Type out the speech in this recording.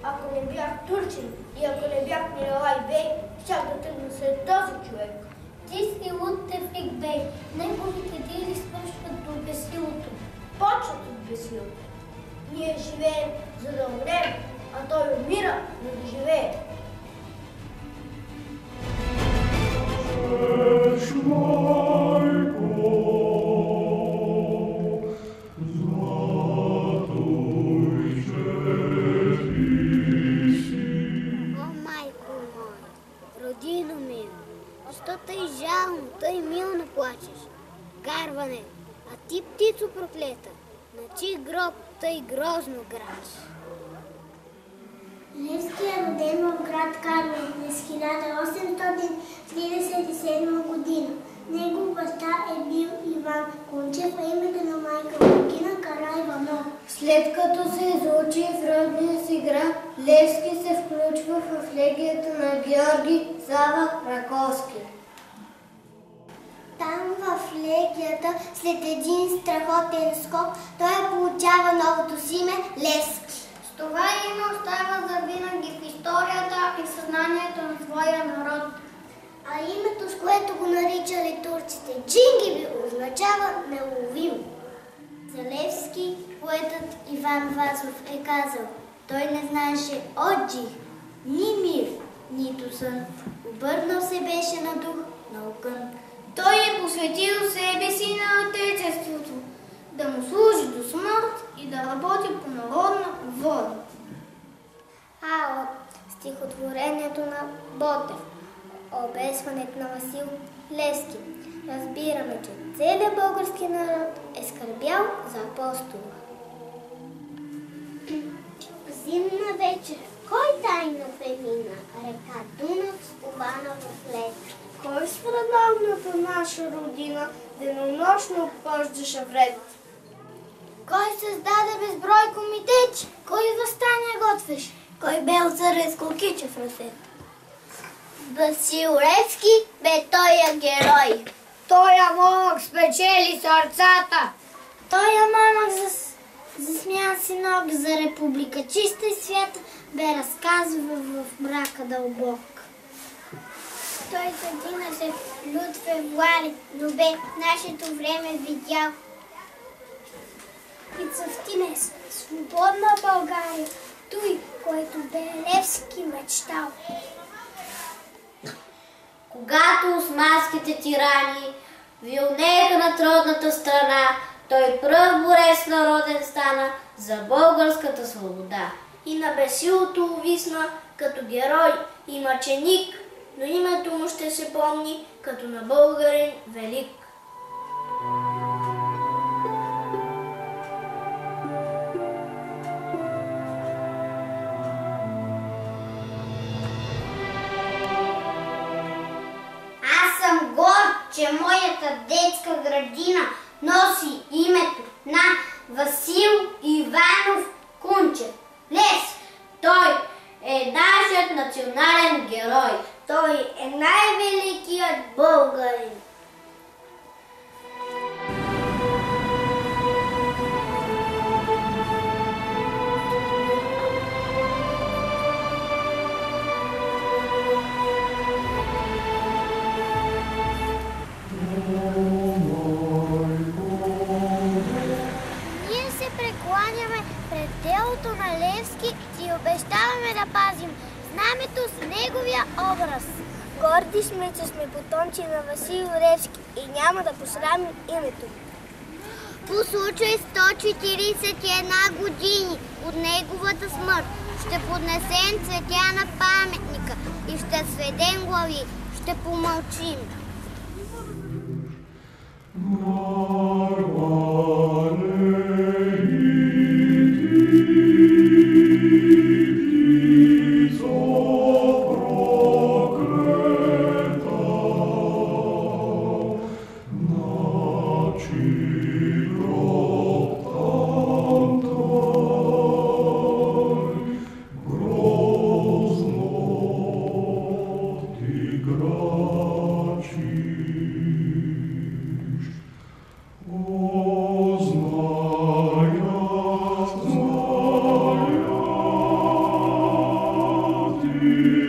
Ако не бях турчин и ако не бях Миралай бей, щях да тръгна след този човек. Ти си Лут Тефрик бей. Неговите дели свършват до бесилото. Почват от бесилото. Ние живеем, за да умрем, а той умира, за да живее. Родино мило, защо тъй жално, тъй милно плачеш? Гарване, а ти, птицо проклета, на чий гроб тъй грозно граш? Левски е роден в град Карлово през 1837 година. Негов баща е бил Иван Кунчев, а името на майка Лукина Караиванова. След като се изучи в родния си град, Левски се включва в легията на Георги Сава Раковски. Там в легията, след един страхотен скок, той получава новото си име Левски. С това име остава завинаги в историята и в съзнанието на своя народ. А името, с което го наричали турците Джингиби, означава неуловим. За Левски поетът Иван Вазов е казал: той не знаеше отдих, ни мир, нито сън. Обърнал се беше на дух, на огън. Той е посветил себе си на отечеството, да му служи до смърт и да работи по народна воля. А от стихотворението на Ботев, обесването на Васил Левски, разбираме, че целият български народ е скърбял за апостола. В зимна вечер, кой тайно премина река Дунав с Ована в лед? Кой с врадовната наша родина денонощно обхождаше вред? Кой създаде безброй комитети? Кой въстания готвеше? Кой бел царец Колкичев в ръцете? Васил Левски бе тоя герой. Тоя монах спечели сърцата. Тоя монах засмян синок за република чиста и свята бе разказва в мрака дълбок. Той загинаше в лют февруари, но бе нашето време видял. И цъфти месец, свободна България, той, който бе Левски мечтал. Когато османските тирани вилнееха над родната страна, той пръв борец народен стана за българската свобода. И на бесилото увисна като герой и мъченик, но името му ще се помни като на българин велик. Аз съм горд, че моята детска градина носи името на Васил Иванов Кунчев. Левски. Той е нашият национален герой. Той е най-великият българин. Ние се прекланяме пред делото на Левски и обещаваме да пазим знамето с неговия образ. Горди сме, че сме потомци на Васил Левски и няма да посрамим името. По случай 141 години от неговата смърт ще поднесем цветя на паметника и ще сведем глави, ще помълчим. Amen.